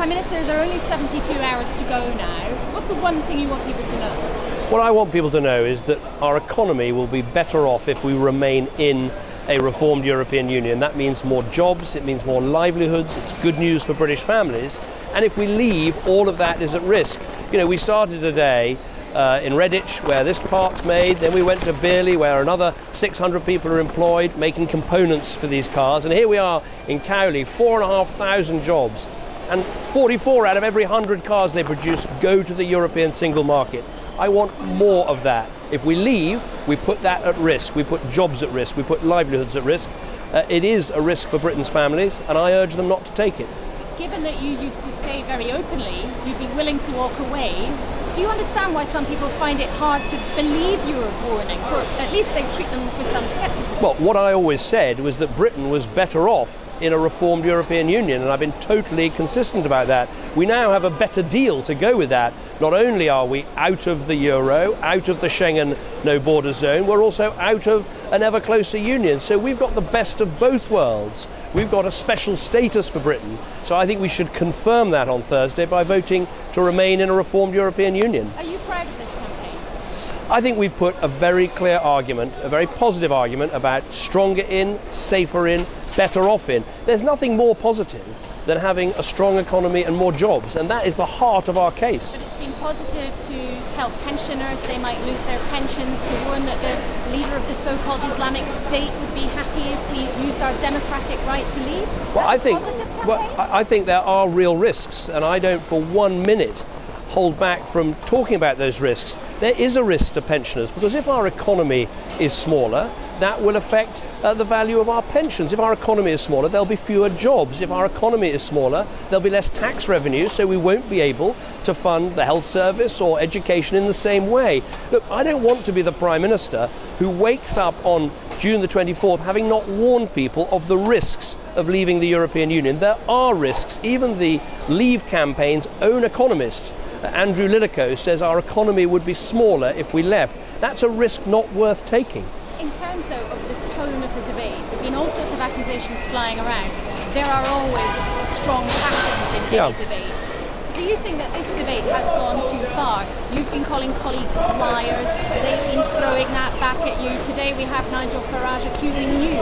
Prime Minister, there are only 72 hours to go now. What's the one thing you want people to know? What I want people to know is that our economy will be better off if we remain in a reformed European Union. That means more jobs, it means more livelihoods, it's good news for British families. And if we leave, all of that is at risk. You know, we started today in Redditch, where this part's made, then we went to Beerley, where another 600 people are employed making components for these cars, and here we are in Cowley, 4,500 jobs, and 44 out of every 100 cars they produce go to the European single market. I want more of that. If we leave, we put that at risk, we put jobs at risk, we put livelihoods at risk. It is a risk for Britain's families, and I urge them not to take it. Given that you used to say very openly you'd be willing to walk away, do you understand why some people find it hard to believe your warnings, or at least they treat them with some scepticism? Well, what I always said was that Britain was better off in a reformed European Union, and I've been totally consistent about that. We now have a better deal to go with that. Not only are we out of the euro, out of the Schengen no border zone, we're also out of an ever closer union. So we've got the best of both worlds. We've got a special status for Britain. So I think we should confirm that on Thursday by voting to remain in a reformed European Union. Are you proud of this campaign? I think we've put a very clear argument, a very positive argument about stronger in, safer in, better off in. There's nothing more positive than having a strong economy and more jobs, and that is the heart of our case. But it's been positive to tell pensioners they might lose their pensions, to warn that the leader of the so-called Islamic State would be happy if we used our democratic right to leave. Well, That's I think there are real risks, and I don't for 1 minute hold back from talking about those risks. There is a risk to pensioners, because if our economy is smaller, that will affect the value of our pensions. If our economy is smaller, there'll be fewer jobs. If our economy is smaller, there'll be less tax revenue, so we won't be able to fund the health service or education in the same way. Look, I don't want to be the Prime Minister who wakes up on June the 24th having not warned people of the risks of leaving the European Union. There are risks. Even the Leave campaign's own economist, Andrew Lidico, says our economy would be smaller if we left. That's a risk not worth taking. In terms, though, of the tone of the debate, there have been all sorts of accusations flying around. There are always strong passions in any debate. Do you think that this debate has gone too far? You've been calling colleagues liars, they've been throwing that back at you. Today we have Nigel Farage accusing you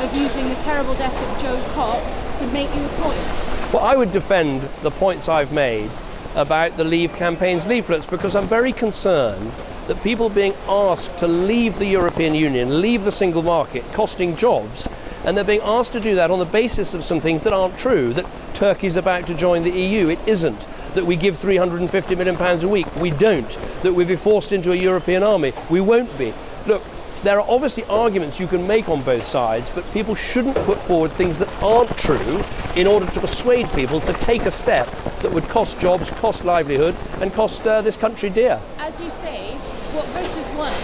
of using the terrible death of Joe Cox to make your points. Well, I would defend the points I've made about the Leave campaign's leaflets, because I'm very concerned that people being asked to leave the European Union, leave the single market, costing jobs, and they're being asked to do that on the basis of some things that aren't true, that Turkey's about to join the EU. It isn't. That we give £350 million a week. We don't. That we'll be forced into a European army. We won't be. Look, there are obviously arguments you can make on both sides, but people shouldn't put forward things that aren't true in order to persuade people to take a step that would cost jobs, cost livelihood, and cost this country dear. As you say, what voters want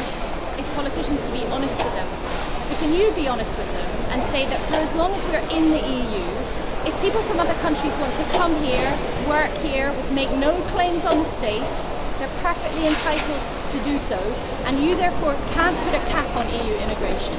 is politicians to be honest with them. So can you be honest with them and say that for as long as we're in the EU, if people from other countries want to come here, work here, make no claims on the state, they're perfectly entitled to do so, and you therefore can't put a cap on EU immigration?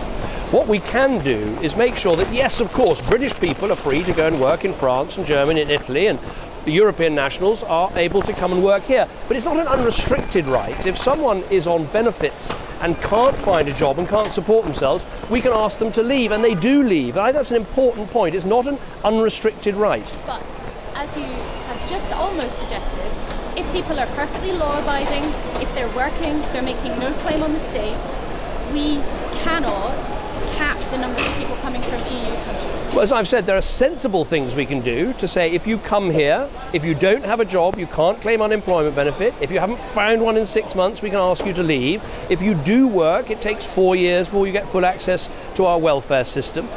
What we can do is make sure that, yes, of course, British people are free to go and work in France and Germany and Italy, and European nationals are able to come and work here. But it's not an unrestricted right. If someone is on benefits and can't find a job and can't support themselves, we can ask them to leave, and they do leave. I think that's an important point. It's not an unrestricted right. But as you have just almost suggested, if people are perfectly law-abiding, if they're working, they're making no claim on the state, we cannot cap the number of people coming from EU countries. Well, as I've said, there are sensible things we can do to say if you come here, if you don't have a job, you can't claim unemployment benefit. If you haven't found one in 6 months, we can ask you to leave. If you do work, it takes 4 years before you get full access to our welfare system.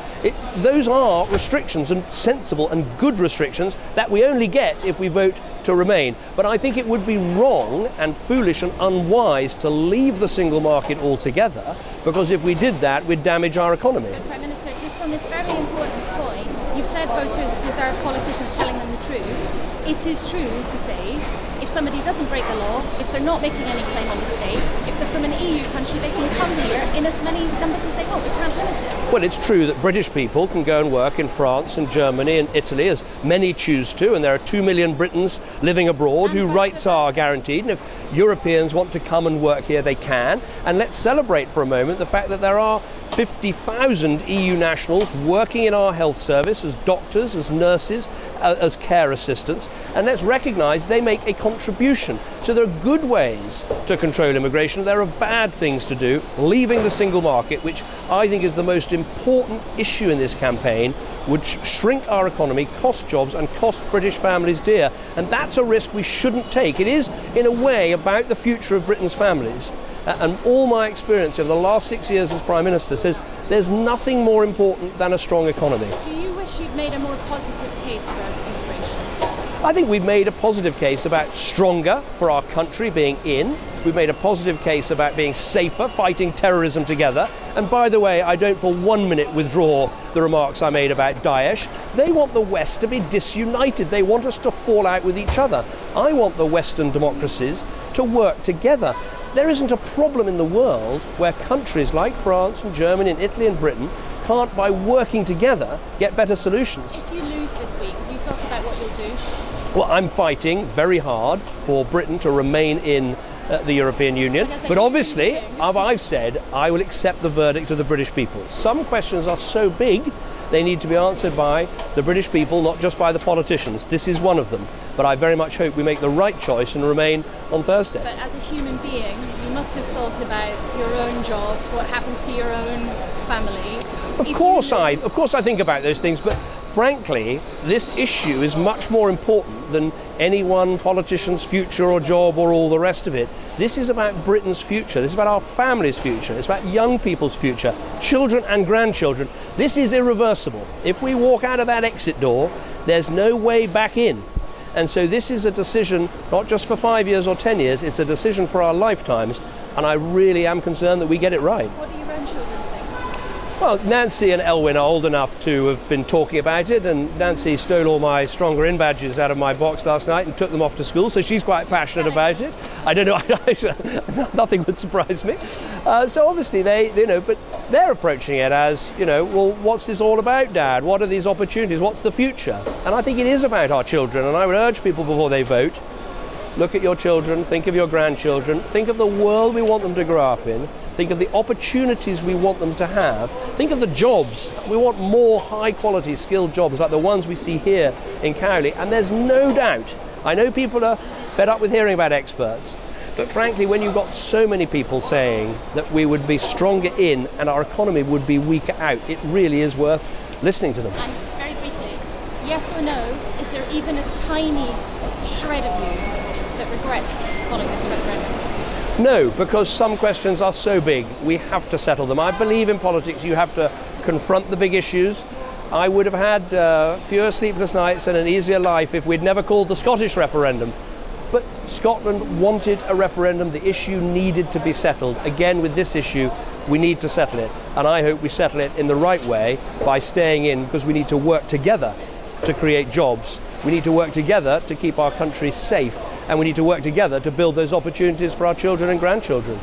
Those are restrictions, and sensible and good restrictions, that we only get if we vote to remain. But I think it would be wrong and foolish and unwise to leave the single market altogether, because if we did that, we'd damage our economy. But Prime Minister, just on this very important point, you've said voters deserve politicians telling them the truth. it is true to say if somebody doesn't break the law, if they're not making any claim on the state, if they're from an EU country, they can come here in as many numbers as they want. We can't limit it. Well, it's true that British people can go and work in France and Germany and Italy, as many choose to, and there are 2 million Britons living abroad whose rights are guaranteed. And if Europeans want to come and work here, they can. And let's celebrate for a moment the fact that there are 50,000 EU nationals working in our health service as doctors, as nurses, as care assistants, and let's recognise they make a contribution. So there are good ways to control immigration. There are bad things to do, leaving the single market, which I think is the most important issue in this campaign, would shrink our economy, cost jobs and cost British families dear. And that's a risk we shouldn't take. It is, in a way, about the future of Britain's families. And all my experience over the last 6 years as Prime Minister says there's nothing more important than a strong economy. Do you wish you'd made a more positive case for immigration? I think we've made a positive case about stronger for our country being in. We've made a positive case about being safer, fighting terrorism together. And by the way, I don't for 1 minute withdraw the remarks I made about Daesh. They want the West to be disunited. They want us to fall out with each other. I want the Western democracies to work together. There isn't a problem in the world where countries like France and Germany and Italy and Britain can't, by working together, get better solutions. If you lose this week, have you thought about what you'll do? Well, I'm fighting very hard for Britain to remain in the European Union. But obviously, I've said I will accept the verdict of the British people. Some questions are so big, they need to be answered by the British people, not just by the politicians. This is one of them. But I very much hope we make the right choice and remain on Thursday. But as a human being, you must have thought about your own job, what happens to your own family. Of course I think about those things, but frankly, this issue is much more important than any one politician's future or job or all the rest of it. This is about Britain's future. This is about our family's future. It's about young people's future, children and grandchildren. This is irreversible. If we walk out of that exit door, there's no way back in. And so this is a decision not just for 5 years or 10 years, it's a decision for our lifetimes. And I really am concerned that we get it right. What do your own children think? Well, Nancy and Elwyn are old enough to have been talking about it, and Nancy stole all my Stronger In badges out of my box last night and took them off to school, so she's quite passionate about it. I don't know, nothing would surprise me. So obviously but they're approaching it as, well, what's this all about, Dad? What are these opportunities? What's the future? And I think it is about our children, and I would urge people before they vote, look at your children, think of your grandchildren, think of the world we want them to grow up in, think of the opportunities we want them to have, think of the jobs. We want more high-quality, skilled jobs like the ones we see here in Cowley. And there's no doubt, I know people are fed up with hearing about experts, but frankly, when you've got so many people saying that we would be stronger in and our economy would be weaker out, it really is worth listening to them. And very briefly, yes or no, is there even a tiny shred of you that regrets calling this referendum? No, because some questions are so big, we have to settle them. I believe in politics you have to confront the big issues. I would have had fewer sleepless nights and an easier life if we'd never called the Scottish referendum. But Scotland wanted a referendum, the issue needed to be settled. Again, with this issue, we need to settle it. And I hope we settle it in the right way by staying in, because we need to work together to create jobs. We need to work together to keep our country safe. And we need to work together to build those opportunities for our children and grandchildren.